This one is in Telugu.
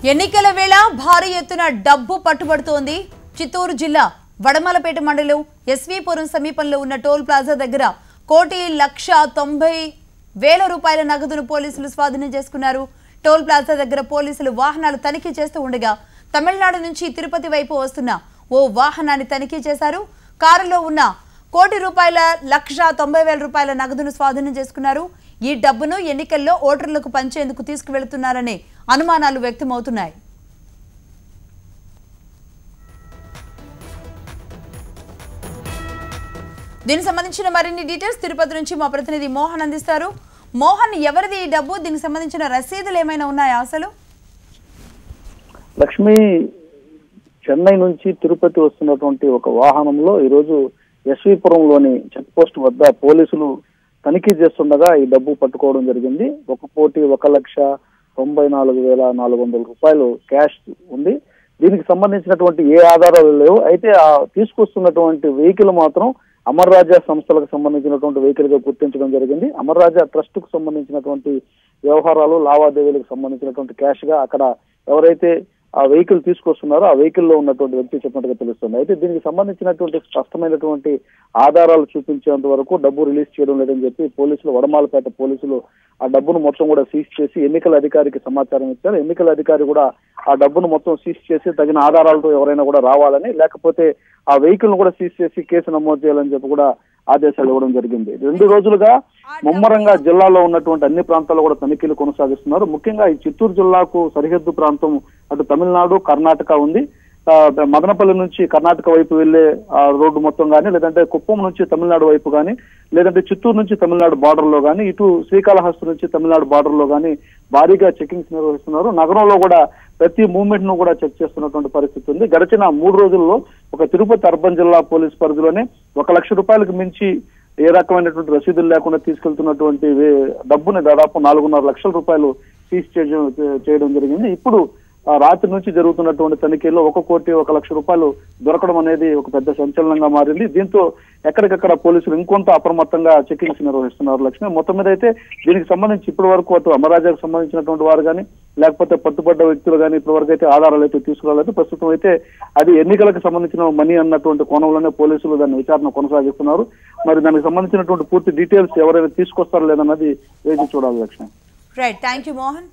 ఎన్నికల వేళ భారీ ఎత్తున డబ్బు పట్టుబడుతోంది. చిత్తూరు జిల్లా వడమలపేట మండలం ఎస్వీపురం సమీపంలో ఉన్న టోల్ ప్లాజా దగ్గర 1,90,000 రూపాయల నగదును పోలీసులు స్వాధీనం చేసుకున్నారు. టోల్ ప్లాజా దగ్గర పోలీసులు వాహనాలు తనిఖీ చేస్తూ ఉండగా తమిళనాడు నుంచి తిరుపతి వైపు వస్తున్న ఓ వాహనాన్ని తనిఖీ చేశారు. కారులో ఉన్న ₹1,90,000 రూపాయల నగదును స్వాధీనం చేసుకున్నారు. ఈ డబ్బును ఎన్నికల్లో ఓటర్లకు పంచేందుకు తీసుకువెళ్తున్నారనే అనుమానాలు వ్యక్తమవుతున్నాయి. దీనికి సంబంధించిన మరిన్ని డీటెయిల్స్ తిరుపతి నుంచి మా ప్రతినిధి మోహన్ అందిస్తారు. మోహన్, ఎవరిది ఈ డబ్బు? దీనికి సంబంధించిన రసీదులు ఏమైనా ఉన్నాయా? అసలు లక్ష్మి, చెన్నై నుంచి తిరుపతి వస్తున్నటువంటి ఒక వాహనంలో ఈరోజు ఎస్వీపురంలోని చెక్ పోస్ట్ వద్ద పోలీసులు తనిఖీ చేస్తుండగా ఈ డబ్బు పట్టుకోవడం జరిగింది. 1,94,400 రూపాయలు క్యాష్ ఉంది. దీనికి సంబంధించినటువంటి ఏ ఆధారాలు లేవు. అయితే ఆ తీసుకొస్తున్నటువంటి వెహికల్ మాత్రం అమర్ రాజా సంస్థలకు సంబంధించినటువంటి వెహికల్ గా గుర్తించడం జరిగింది. అమర్ రాజా ట్రస్ట్ కు సంబంధించినటువంటి వ్యవహారాలు, లావాదేవీలకు సంబంధించినటువంటి క్యాష్ గా అక్కడ ఎవరైతే ఆ వెహికల్ తీసుకొస్తున్నారో ఆ వెహికల్ లో ఉన్నటువంటి వ్యక్తి చెప్పినట్టుగా తెలుస్తుంది. అయితే దీనికి సంబంధించినటువంటి స్పష్టమైనటువంటి ఆధారాలు చూపించేంత వరకు డబ్బు రిలీజ్ చేయడం లేదని చెప్పి పోలీసులు, వడమాలపేట పోలీసులు ఆ డబ్బును మొత్తం కూడా సీజ్ చేసి ఎన్నికల అధికారికి సమాచారం ఇచ్చారు. ఎన్నికల అధికారి కూడా ఆ డబ్బును మొత్తం సీజ్ చేసి తగిన ఆధారాలతో ఎవరైనా కూడా రావాలని, లేకపోతే ఆ వెహికల్ ను కూడా సీజ్ చేసి కేసు నమోదు చేయాలని చెప్పి కూడా ఆదేశాలు ఇవ్వడం జరిగింది. 2 రోజులుగా ముమ్మరంగా జిల్లాలో ఉన్నటువంటి అన్ని ప్రాంతాల్లో కూడా తనిఖీలు కొనసాగిస్తున్నారు. ముఖ్యంగా ఈ చిత్తూరు జిల్లాకు సరిహద్దు ప్రాంతం అటు తమిళనాడు, కర్ణాటక ఉంది. మదనపల్లి నుంచి కర్ణాటక వైపు వెళ్లే రోడ్డు మొత్తం కానీ, లేదంటే కుప్పం నుంచి తమిళనాడు వైపు కానీ, లేదంటే చిత్తూరు నుంచి తమిళనాడు బార్డర్ లో కానీ, ఇటు శ్రీకాళహస్తి నుంచి తమిళనాడు బార్డర్ లో కానీ భారీగా చెకింగ్స్ నిర్వహిస్తున్నారు. నగరంలో కూడా ప్రతి మూవ్మెంట్ ను కూడా చెక్ చేస్తున్నటువంటి పరిస్థితి ఉంది. గడిచిన 3 రోజుల్లో ఒక తిరుపతి అర్బన్ జిల్లా పోలీస్ పరిధిలోనే 1 లక్ష రూపాయలకు మించి ఏ రకమైనటువంటి రసీదులు లేకుండా తీసుకెళ్తున్నటువంటి డబ్బుని దాదాపు 4.5 లక్షల రూపాయలు సీజ్ చేయడం జరిగింది. ఇప్పుడు రాత్రి నుంచి జరుగుతున్నటువంటి తనిఖీల్లో 1,01 లక్ష రూపాయలు దొరకడం అనేది ఒక పెద్ద సంచలనంగా మారింది. దీంతో ఎక్కడికక్కడ పోలీసులు ఇంకొంత అప్రమత్తంగా చెకింగ్స్ నిర్వహిస్తున్నారు. లక్ష్మి, మొత్తం మీద అయితే దీనికి సంబంధించి ఇప్పటి వరకు అటు అమరాజాకు సంబంధించినటువంటి వారు కానీ, లేకపోతే పట్టుబడ్డ వ్యక్తులు కానీ ఇప్పటి వరకు అయితే ఆధారాలు అయితే తీసుకురాలేదు. ప్రస్తుతం అయితే అది ఎన్నికలకు సంబంధించిన మనీ అన్నటువంటి కోణంలోనే పోలీసులు దాన్ని విచారణ కొనసాగిస్తున్నారు. మరి దానికి సంబంధించినటువంటి పూర్తి డీటెయిల్స్ ఎవరైనా తీసుకొస్తారో లేదన్నది వేచి చూడాలి. Lakshmi. Right, thank you Mohan.